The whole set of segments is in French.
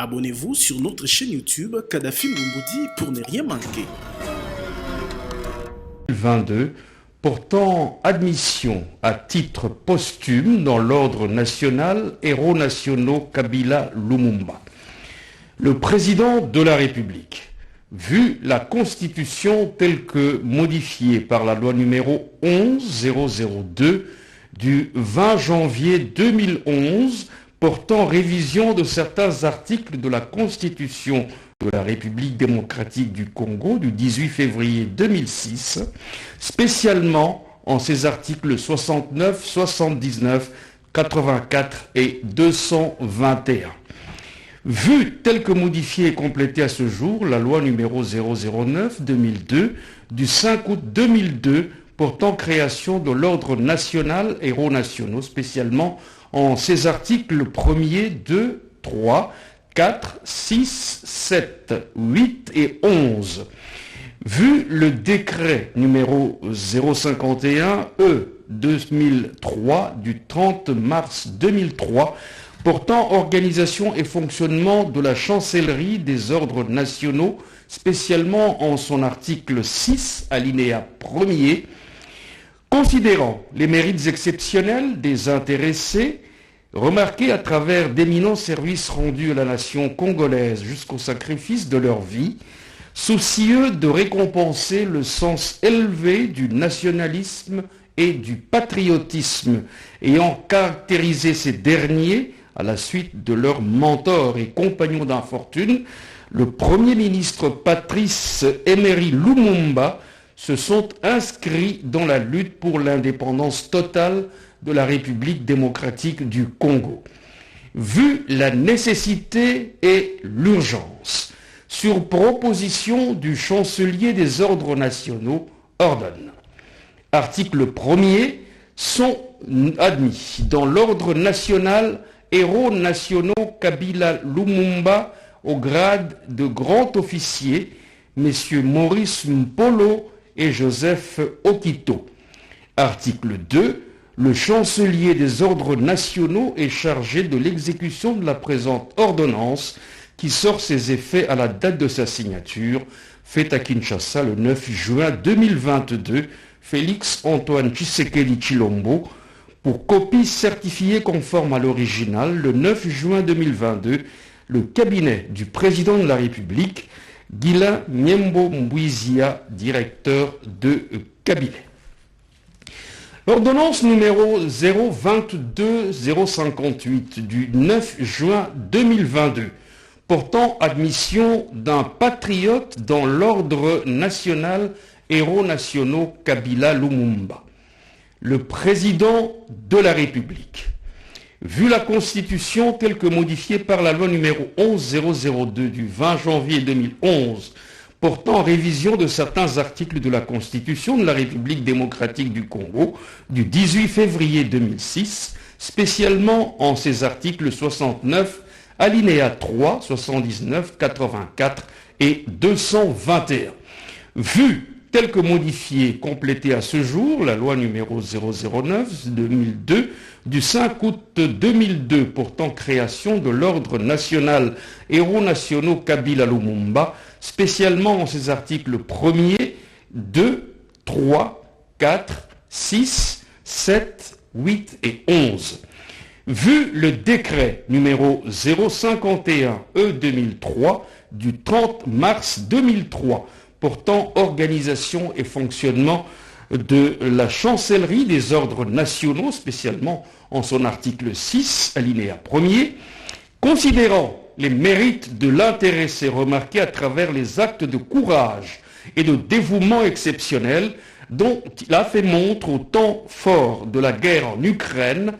Abonnez-vous sur notre chaîne YouTube Kadhafi Moumoudi pour ne rien manquer. 22 portant admission à titre posthume dans l'ordre national héros nationaux Kabila Lumumba. Le président de la République, vu la Constitution telle que modifiée par la loi numéro 11-002 du 20 janvier 2011 portant révision de certains articles de la Constitution de la République démocratique du Congo du 18 février 2006, spécialement en ses articles 69, 79, 84 et 221. Vu tel que modifiée et complétée à ce jour, la loi numéro 009-2002 du 5 août 2002 portant création de l'ordre national héros nationaux, spécialement en ses articles 1er, 2, 3, 4, 6, 7, 8 et 11. Vu le décret numéro 051-E-2003 du 30 mars 2003 portant organisation et fonctionnement de la chancellerie des ordres nationaux, spécialement en son article 6, alinéa 1er, considérant les mérites exceptionnels des intéressés, remarqués à travers d'éminents services rendus à la nation congolaise jusqu'au sacrifice de leur vie, soucieux de récompenser le sens élevé du nationalisme et du patriotisme, ayant caractérisé ces derniers à la suite de leurs mentors et compagnons d'infortune, le Premier ministre Patrice Emery Lumumba, se sont inscrits dans la lutte pour l'indépendance totale de la République démocratique du Congo. Vu la nécessité et l'urgence, sur proposition du chancelier des ordres nationaux, ordonne. Article 1er, sont admis dans l'ordre national héros nationaux Kabila Lumumba au grade de grand officier, messieurs Maurice Mpolo et Joseph Okito. Article 2. Le chancelier des ordres nationaux est chargé de l'exécution de la présente ordonnance qui sort ses effets à la date de sa signature, faite à Kinshasa le 9 juin 2022, Félix Antoine Tshisekedi Tshilombo, pour copie certifiée conforme à l'original le 9 juin 2022, le cabinet du président de la République, Guilain Nyembo Mbouizia, directeur de cabinet. L'ordonnance numéro 022-058 du 9 juin 2022 portant admission d'un patriote dans l'ordre national héros nationaux Kabila Lumumba. Le président de la République, vu la Constitution telle que modifiée par la loi numéro 11-002 du 20 janvier 2011 portant révision de certains articles de la Constitution de la République démocratique du Congo du 18 février 2006, spécialement en ses articles 69, alinéa 3, 79, 84 et 221. Vu tel que modifié, complété à ce jour, la loi numéro 009-2002 du 5 août 2002 portant création de l'ordre national héros nationaux Kabila Lumumba, spécialement en ses articles 1er, 2, 3, 4, 6, 7, 8 et 11. Vu le décret numéro 051-E-2003 du 30 mars 2003 portant organisation et fonctionnement de la chancellerie des ordres nationaux, spécialement en son article 6, alinéa 1er, considérant les mérites de l'intéressé remarqués à travers les actes de courage et de dévouement exceptionnel dont il a fait montre au temps fort de la guerre en Ukraine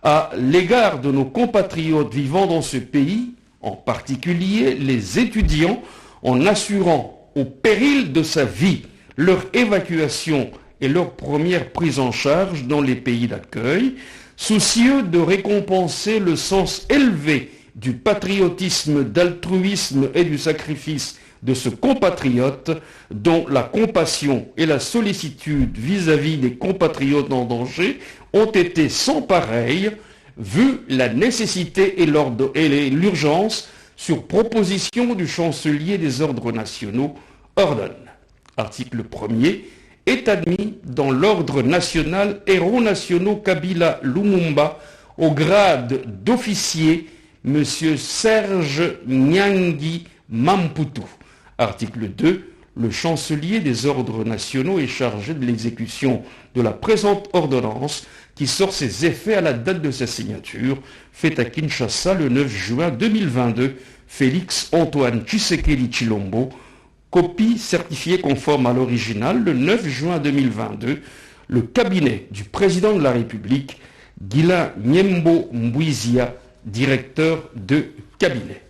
à l'égard de nos compatriotes vivant dans ce pays, en particulier les étudiants, en assurant au péril de sa vie leur évacuation et leur première prise en charge dans les pays d'accueil, soucieux de récompenser le sens élevé du patriotisme, d'altruisme et du sacrifice de ce compatriote dont la compassion et la sollicitude vis-à-vis des compatriotes en danger ont été sans pareil, vu la nécessité et l'urgence sur proposition du chancelier des ordres nationaux, ordonne. Article 1er. Est admis dans l'ordre national héros nationaux Kabila Lumumba au grade d'officier M. Serge Nyangi Mamputu. Article 2. Le chancelier des ordres nationaux est chargé de l'exécution de la présente ordonnance qui sort ses effets à la date de sa signature, faite à Kinshasa le 9 juin 2022, Félix Antoine Tshisekedi Tshilombo, copie certifiée conforme à l'original le 9 juin 2022, le cabinet du président de la République, Guilain Nyembo Mbouizia, directeur de cabinet.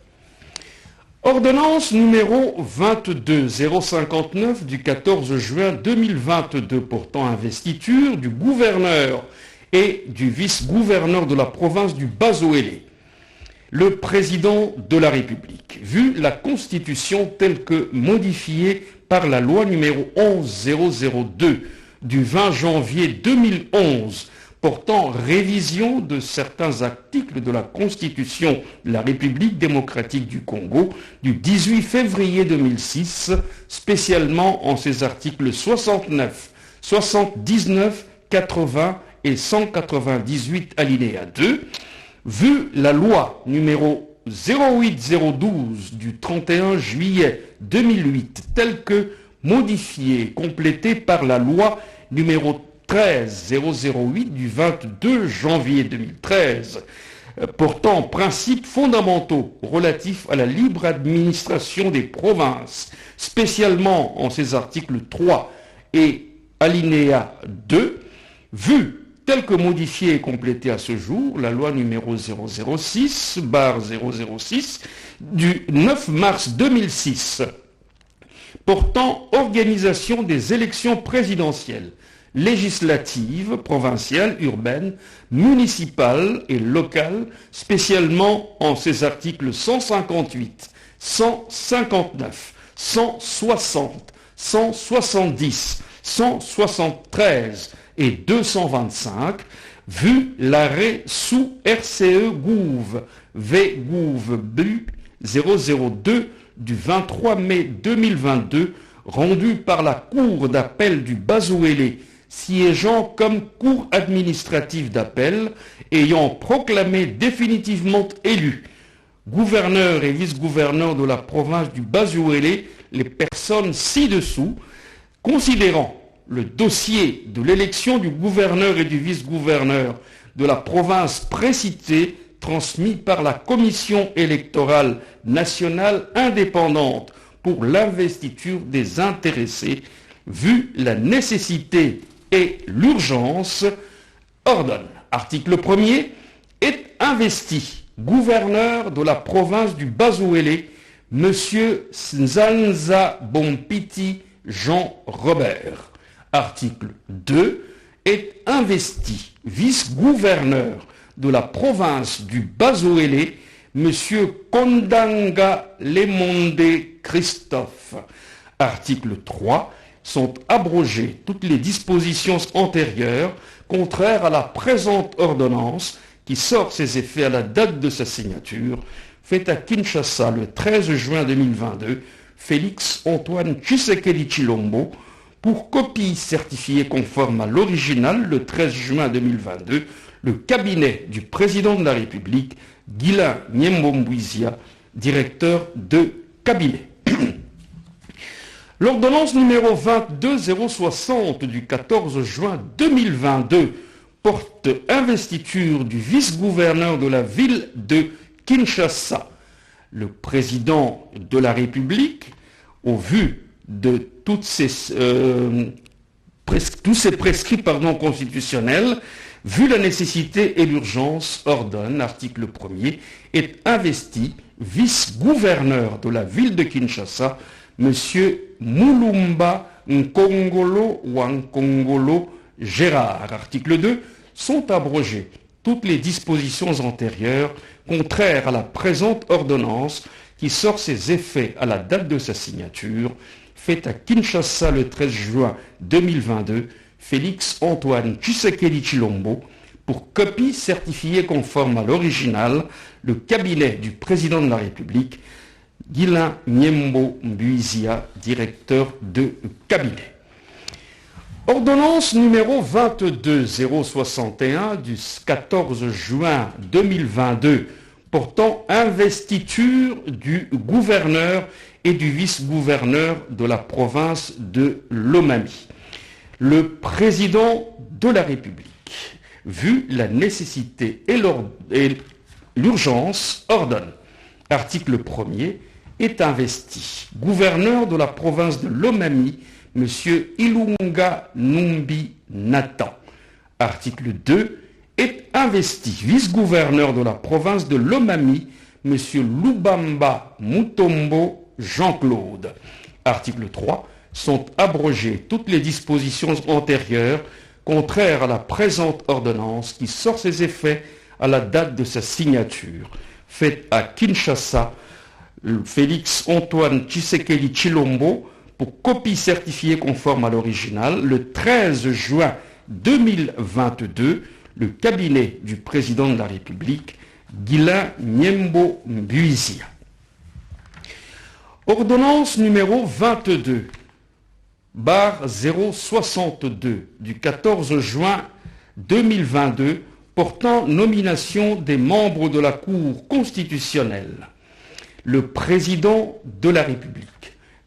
Ordonnance numéro 22059 du 14 juin 2022 portant investiture du gouverneur et du vice-gouverneur de la province du Bas-Oélé. Le président de la République, vu la Constitution telle que modifiée par la loi numéro 11002 du 20 janvier 2011 portant révision de certains articles de la Constitution de la République démocratique du Congo du 18 février 2006, spécialement en ses articles 69, 79, 80 et 198 alinéa 2, vu la loi numéro 08012 du 31 juillet 2008, telle que modifiée et complétée par la loi numéro 13008 du 22 janvier 2013, portant principes fondamentaux relatifs à la libre administration des provinces, spécialement en ses articles 3 et alinéa 2, vu tel que modifié et complété à ce jour, la loi numéro 006/006 du 9 mars 2006, portant organisation des élections présidentielles, législatives, provinciales, urbaines, municipales et locales, spécialement en ses articles 158, 159, 160, 170, 173, et 225, vu l'arrêt sous RCE Gouv, V-Gouv BU 002 du 23 mai 2022, rendu par la Cour d'appel du Bas-Oélé, siégeant comme Cour administrative d'appel, ayant proclamé définitivement élus gouverneur et vice-gouverneur de la province du Bas-Oélé les personnes ci-dessous, considérant le dossier de l'élection du gouverneur et du vice-gouverneur de la province précitée transmis par la Commission électorale nationale indépendante pour l'investiture des intéressés, vu la nécessité et l'urgence, ordonne. Article 1er. Est investi gouverneur de la province du Bas-Oélé, M. Nzanza Bompiti Jean Robert. Article 2. Est investi vice-gouverneur de la province du Bas-Oélé, M. Kondanga Lemonde Christophe. Article 3. Sont abrogées toutes les dispositions antérieures contraires à la présente ordonnance qui sort ses effets à la date de sa signature, faite à Kinshasa le 13 juin 2022, Félix Antoine Tshisekedi Tshilombo, pour copie certifiée conforme à l'original le 13 juin 2022, le cabinet du président de la République, Guilain Nyembo Mbouizia, directeur de cabinet. L'ordonnance numéro 22060 du 14 juin 2022 porte investiture du vice-gouverneur de la ville de Kinshasa. Le président de la République, au vu de tous ces prescrits constitutionnels, vu la nécessité et l'urgence, ordonne, article 1er, est investi vice-gouverneur de la ville de Kinshasa, M. Mulumba Nkongolo Wankongolo Gérard. Article 2. Sont abrogées toutes les dispositions antérieures contraires à la présente ordonnance qui sort ses effets à la date de sa signature, faite à Kinshasa le 13 juin 2022, Félix Antoine Tshisekedi Tshilombo, Pour copie certifiée conforme à l'original, le cabinet du président de la République, Guilain Nyembo Mbuizia, directeur de cabinet. Ordonnance numéro 22061 du 14 juin 2022 portant investiture du gouverneur et du vice-gouverneur de la province de Lomami. Le président de la République, vu la nécessité et l'urgence, ordonne, article 1er, est investi gouverneur de la province de Lomami, M. Ilunga Numbi Nathan. Article 2, est investi vice-gouverneur de la province de Lomami, M. Lubamba Mutombo Jean-Claude. Article 3, sont abrogées toutes les dispositions antérieures contraires à la présente ordonnance qui sort ses effets à la date de sa signature. Faite à Kinshasa, Félix Antoine Tshisekedi Tshilombo, pour copie certifiée conforme à l'original, le 13 juin 2022, le cabinet du président de la République, Guilain Nyembo Mbuizia. Ordonnance numéro 22/062 du 14 juin 2022 portant nomination des membres de la Cour constitutionnelle. Le président de la République,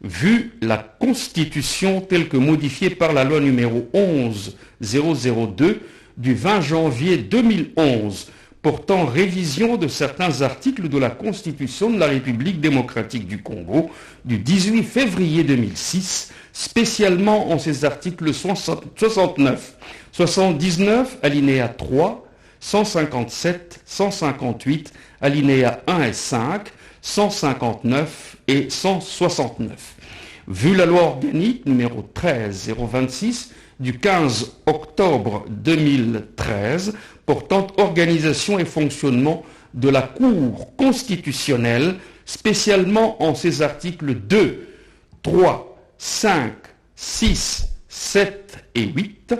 vu la Constitution telle que modifiée par la loi numéro 11002 du 20 janvier 2011, portant révision de certains articles de la Constitution de la République démocratique du Congo du 18 février 2006, spécialement en ses articles 69, 79, alinéa 3, 157, 158, alinéa 1 et 5, 159 et 169. Vu la loi organique numéro 13026 du 15 octobre 2013 portant organisation et fonctionnement de la Cour constitutionnelle, spécialement en ses articles 2, 3, 5, 6, 7 et 8,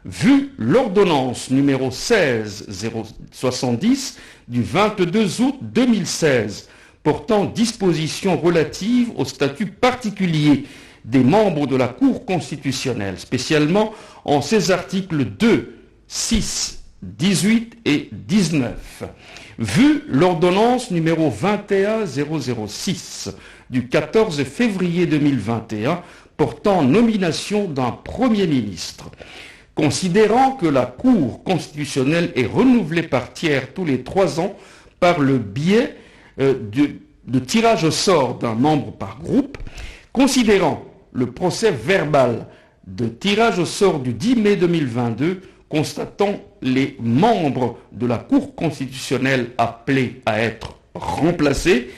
vu l'ordonnance numéro 16070 du 22 août 2016 portant dispositions relatives au statut particulier des membres de la Cour constitutionnelle, spécialement en ses articles 2, 6, 18 et 19. Vu l'ordonnance numéro 21006 du 14 février 2021 portant nomination d'un Premier ministre. Considérant que la Cour constitutionnelle est renouvelée par tiers tous les 3 ans par le biais de tirage au sort d'un membre par groupe, considérant le procès verbal de tirage au sort du 10 mai 2022 constatant les membres de la Cour constitutionnelle appelés à être remplacés,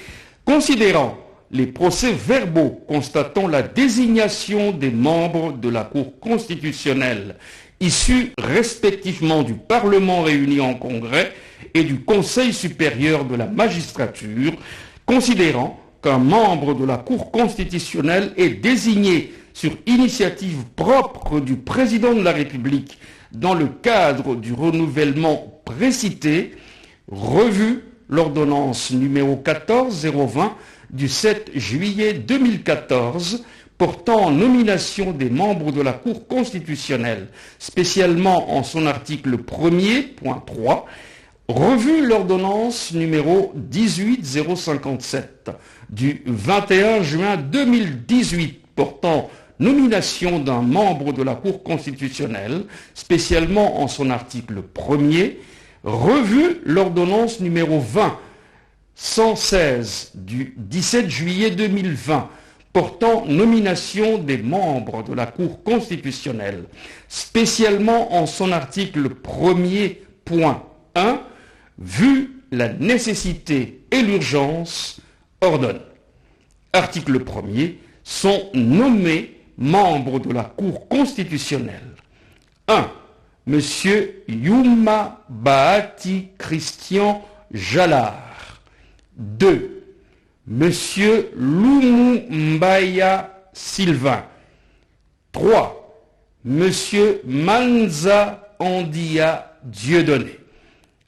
considérant les procès-verbaux constatant la désignation des membres de la Cour constitutionnelle issus respectivement du Parlement réuni en Congrès et du Conseil supérieur de la magistrature, considérant qu'un membre de la Cour constitutionnelle est désigné sur initiative propre du président de la République dans le cadre du renouvellement précité, revu l'ordonnance numéro 14020 du 7 juillet 2014 portant nomination des membres de la Cour constitutionnelle, spécialement en son article 1er.3, revu l'ordonnance numéro 18057 du 21 juin 2018 portant nomination d'un membre de la Cour constitutionnelle, spécialement en son article 1er, revu l'ordonnance numéro 20-116 du 17 juillet 2020 portant nomination des membres de la Cour constitutionnelle, spécialement en son article 1er.1, vu la nécessité et l'urgence, ordonne. Article 1er, sont nommés membres de la Cour constitutionnelle. 1. Monsieur Yuma Bahati Christian Jalard. 2. Monsieur Lumu Mbaya Sylvain. 3. Monsieur Manza Andia Dieudonné.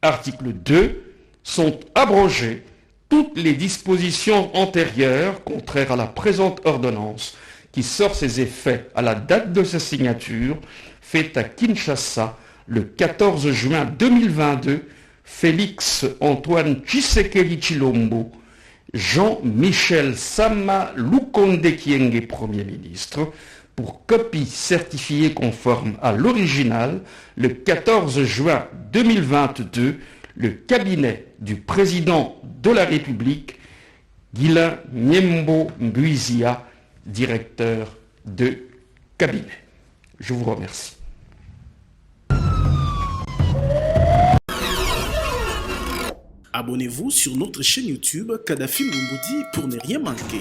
Article 2. Sont abrogées toutes les dispositions antérieures contraires à la présente ordonnance qui sort ses effets à la date de sa signature, faite à Kinshasa le 14 juin 2022, Félix Antoine Tshisekedi Tshilombo, Jean-Michel Sama Lukonde Kyenge, Premier ministre, pour copie certifiée conforme à l'original, le 14 juin 2022, le cabinet du président de la République, Guilain Nyembo Mbuizia, directeur de cabinet. Je vous remercie. Abonnez-vous sur notre chaîne YouTube Kadhafi Moumoudi pour ne rien manquer.